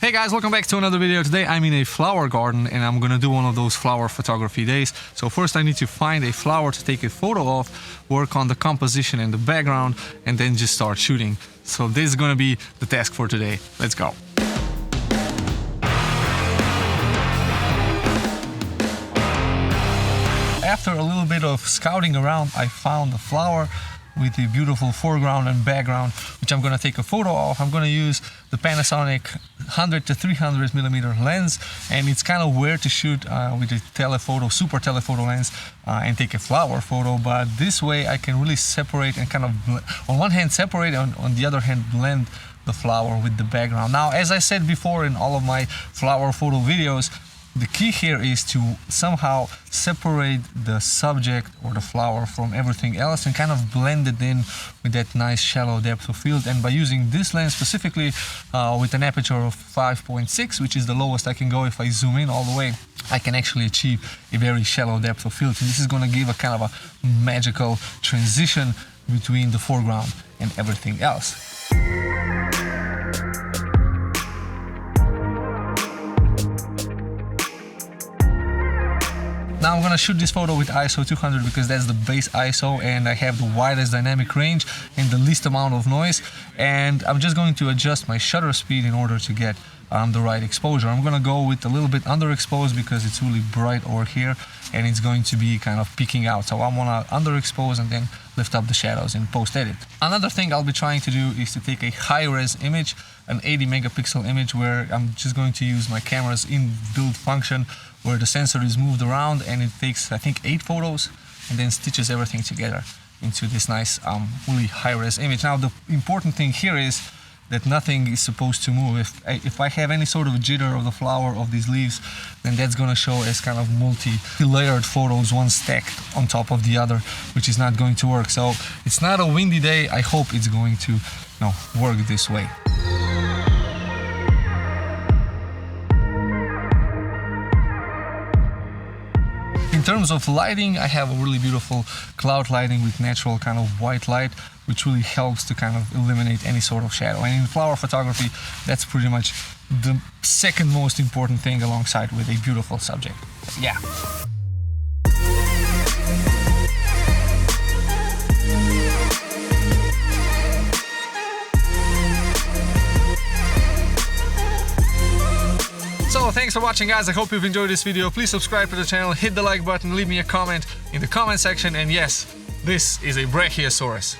Hey guys, welcome back to another video. Today I'm in a flower garden and I'm gonna do one of those flower photography days. So first I need to find a flower to take a photo of, work on the composition and the background, and then just start shooting. So this is gonna be the task for today. Let's go. After a little bit of scouting around, I found a flower with a beautiful foreground and background, which I'm gonna take a photo of. I'm gonna use the Panasonic 100 to 300 millimeter lens, and it's kind of weird to shoot with a telephoto, super telephoto lens, and take a flower photo. But this way, I can really separate and kind of, on one hand, separate, and on the other hand, blend the flower with the background. Now, as I said before in all of my flower photo videos, the key here is to somehow separate the subject or the flower from everything else and kind of blend it in with that nice shallow depth of field. And by using this lens specifically with an aperture of 5.6, which is the lowest I can go if I zoom in all the way, I can actually achieve a very shallow depth of field. And this is going to give a kind of a magical transition between the foreground and everything else. Now I'm gonna shoot this photo with ISO 200 because that's the base ISO and I have the widest dynamic range and the least amount of noise. And I'm just going to adjust my shutter speed in order to get the right exposure. I'm gonna go with a little bit underexposed because it's really bright over here and it's going to be kind of peeking out. So I'm gonna underexpose and then lift up the shadows in post-edit. Another thing I'll be trying to do is to take a high-res image, an 80 megapixel image, where I'm just going to use my camera's inbuilt function where the sensor is moved around and it takes, I think, 8 photos and then stitches everything together into this nice, really high-res image. Now, the important thing here is that nothing is supposed to move. If I have any sort of jitter of the flower of these leaves, then that's gonna show as kind of multi-layered photos, one stacked on top of the other, which is not going to work. So it's not a windy day. I hope it's going to work this way. In terms of lighting, I have a really beautiful cloud lighting with natural kind of white light, which really helps to kind of eliminate any sort of shadow. And in flower photography, that's pretty much the second most important thing alongside with a beautiful subject. Yeah. So thanks for watching, guys. I hope you've enjoyed this video. Please subscribe to the channel, hit the like button, leave me a comment in the comment section, and yes, this is a Brachiosaurus.